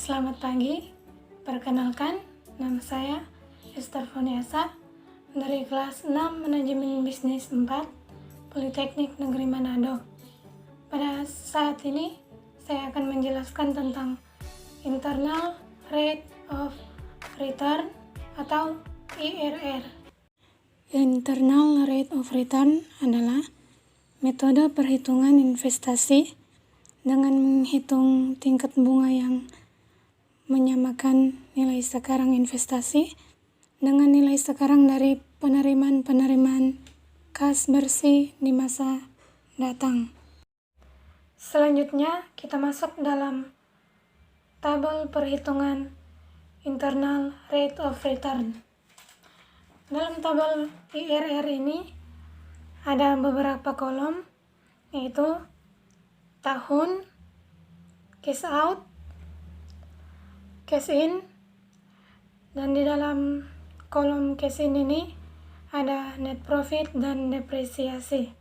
Selamat pagi, perkenalkan nama saya Esther Foniasa dari kelas 6 Manajemen Bisnis 4 Politeknik Negeri Manado. Pada saat ini saya akan menjelaskan tentang Internal Rate of Return atau IRR. Internal Rate of Return adalah metode perhitungan investasi dengan menghitung tingkat bunga yang menyamakan nilai sekarang investasi dengan nilai sekarang dari penerimaan kas bersih di masa datang. Selanjutnya kita masuk dalam tabel perhitungan Internal Rate of Return. Dalam tabel IRR ini ada beberapa kolom, yaitu tahun, cash out, cash in, dan di dalam kolom cash in ini ada net profit dan depresiasi.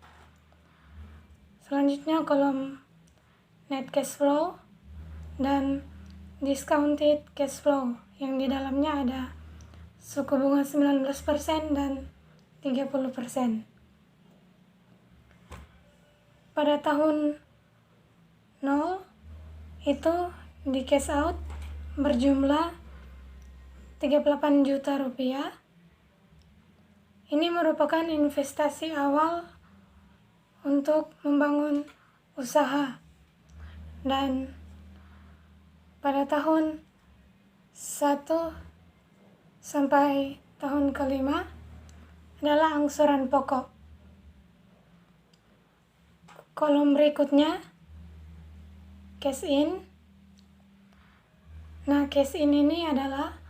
Selanjutnya kolom net cash flow dan discounted cash flow, yang di dalamnya ada suku bunga 19% dan 30%. Pada tahun 0 itu di cash out berjumlah 38 juta rupiah. Ini merupakan investasi awal untuk membangun usaha. Dan pada tahun 1 sampai tahun kelima adalah angsuran pokok. Kolom berikutnya cash in. Nah, cash in ini adalah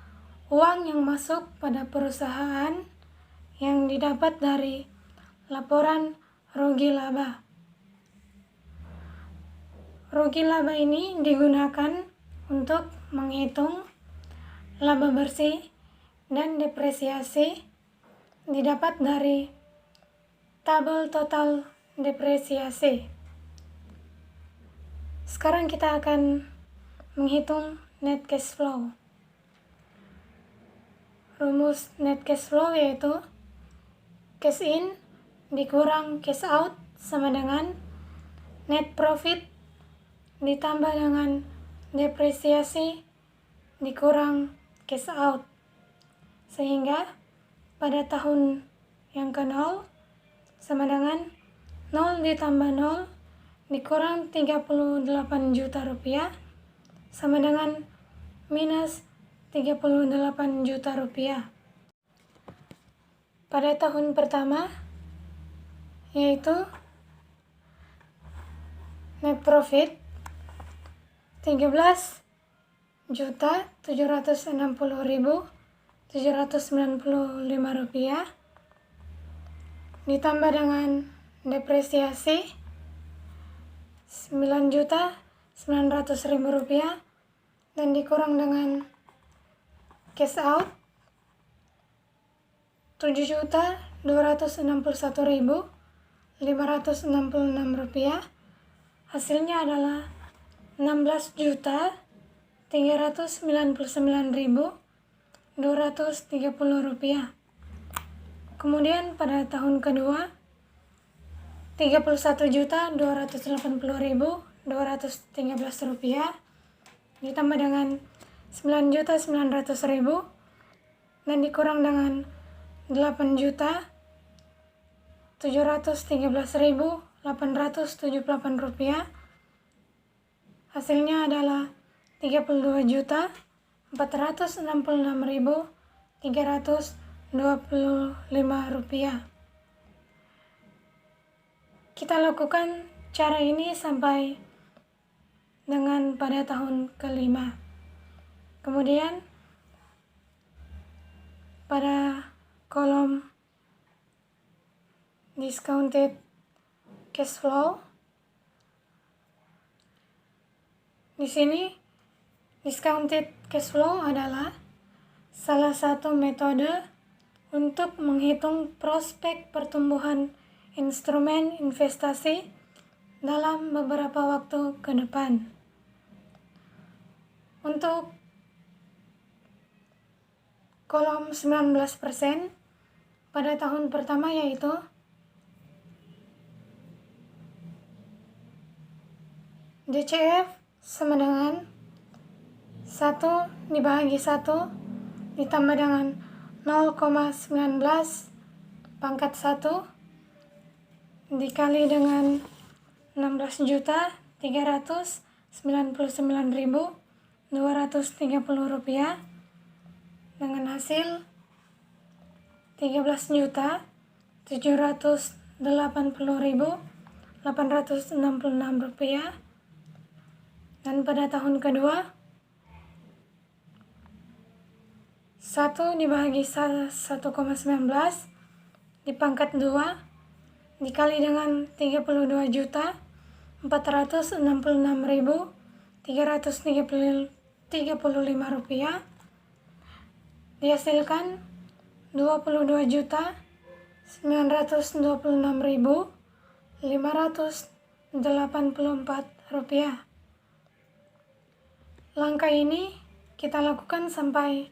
uang yang masuk pada perusahaan yang didapat dari laporan rugi laba. Rugi laba ini digunakan untuk menghitung laba bersih dan depresiasi didapat dari tabel total depresiasi. Sekarang kita akan menghitung net cash flow. Rumus net cash flow yaitu cash in dikurang cash out sama dengan net profit ditambah dengan depresiasi dikurang cash out. Sehingga pada tahun yang ke-0 sama dengan 0 ditambah 0 dikurang 38 juta rupiah sama dengan minus 38 juta rupiah. Pada tahun pertama yaitu net profit 13.760.795 rupiah ditambah dengan depresiasi 9.900.000 rupiah dan dikurang dengan cash out 7.261.566 rupiah. Hasilnya adalah 16.399.230 rupiah. Kemudian pada tahun kedua 31.280.213 rupiah ditambah dengan 9.900.000 dan dikurang dengan 8.713.878 rupiah. Hasilnya adalah 32.466.325 rupiah. Kita lakukan cara ini sampai dengan pada tahun kelima. Kemudian pada kolom discounted cash flow, di sini discounted cash flow adalah salah satu metode untuk menghitung prospek pertumbuhan instrumen investasi dalam beberapa waktu ke depan. Untuk kolom 19% pada tahun pertama yaitu DCF sama dengan 1 dibagi 1 ditambah dengan 0,19 pangkat 1 dikali dengan 16.399.230 rupiah dengan hasil 13.780.866 rupiah. Dan pada tahun kedua 1 dibagi 1,19 dipangkat 2 dikali dengan 32.466.335 rupiah dihasilkan 22.926.584 rupiah. Langkah ini kita lakukan sampai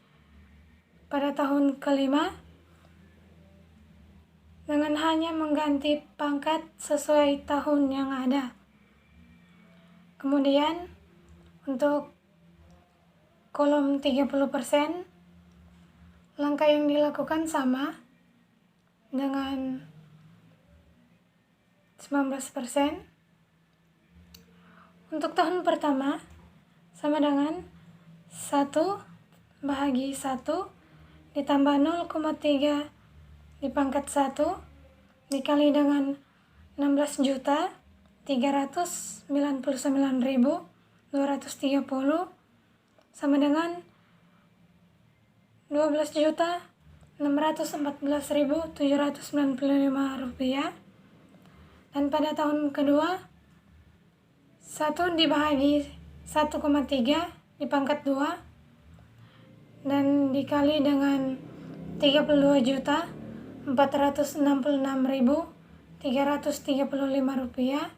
pada tahun kelima dengan hanya mengganti pangkat sesuai tahun yang ada. Kemudian untuk kolom 30%, langkah yang dilakukan sama dengan 19%. Untuk tahun pertama sama dengan 1 bahagi 1 ditambah 0,3 dipangkat 1 dikali dengan 16.399.230 sama dengan 12.614.795 rupiah. Dan pada tahun kedua 1 dibagi 1,3 dipangkat 2 dan dikali dengan 32.466.335 rupiah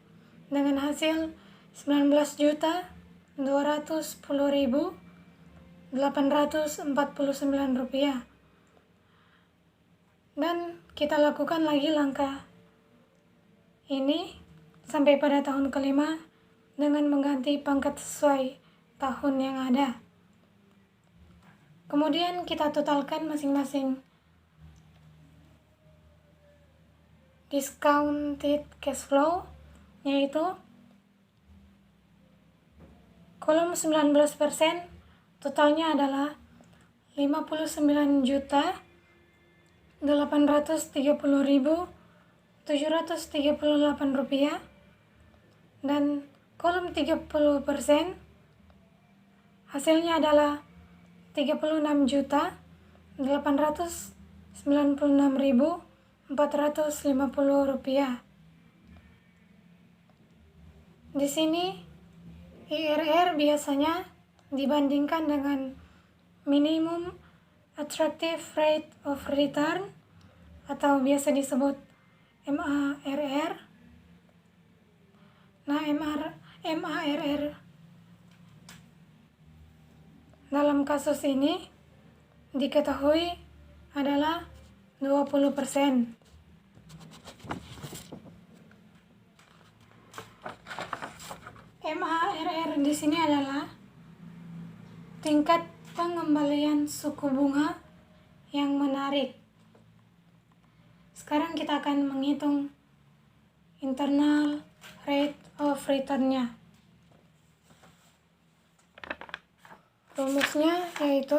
dengan hasil 19.210.849 rupiah. Dan kita lakukan lagi langkah ini sampai pada tahun kelima dengan mengganti pangkat sesuai tahun yang ada. Kemudian kita totalkan masing-masing discounted cash flow, yaitu kolom 19% totalnya adalah 59.830.738 rupiah, dan kolom 30% hasilnya adalah 36.896.450 rupiah. Di sini IRR biasanya dibandingkan dengan minimum attractive rate of return atau biasa disebut MARR. Nah, MARR dalam kasus ini diketahui adalah 20%. MARR di sini adalah tingkat pengembalian suku bunga yang menarik. Sekarang kita akan menghitung internal rate of return-nya. Rumusnya yaitu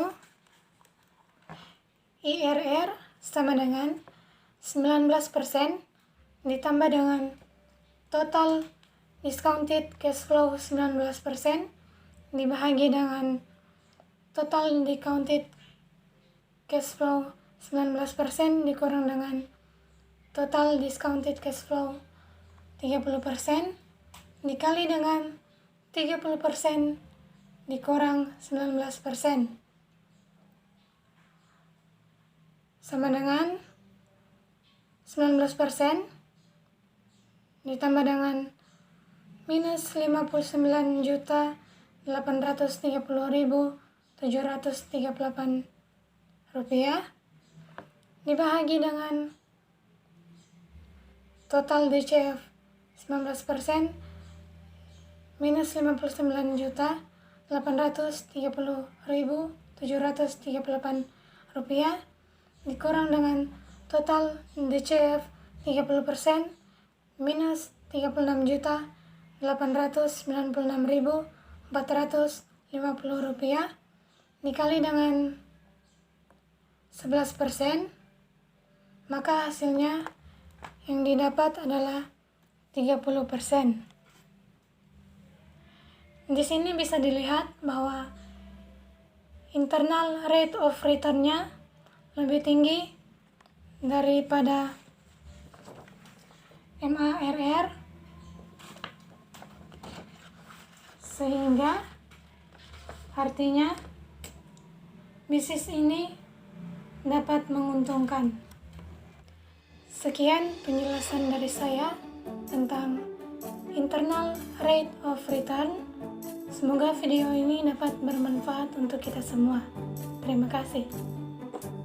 IRR sama dengan 19% ditambah dengan total discounted cash flow 19% dibagi dengan total discounted cash flow 19% dikurang dengan total discounted cash flow 30% dikali dengan 30% dikurang 19% sama dengan 19% ditambah dengan minus 59.896.450 830.738 rupiah dibahagi dengan total DCF 19% minus 59.830.738 rupiah dikurang dengan total DCF 30% minus 36.896.450 rupiah dikali dengan 11%, maka hasilnya yang didapat adalah 30%. Di sini bisa dilihat bahwa internal rate of return-nya lebih tinggi daripada MARR, sehingga artinya bisnis ini dapat menguntungkan. Sekian penjelasan dari saya tentang internal rate of return. Semoga video ini dapat bermanfaat untuk kita semua. Terima kasih.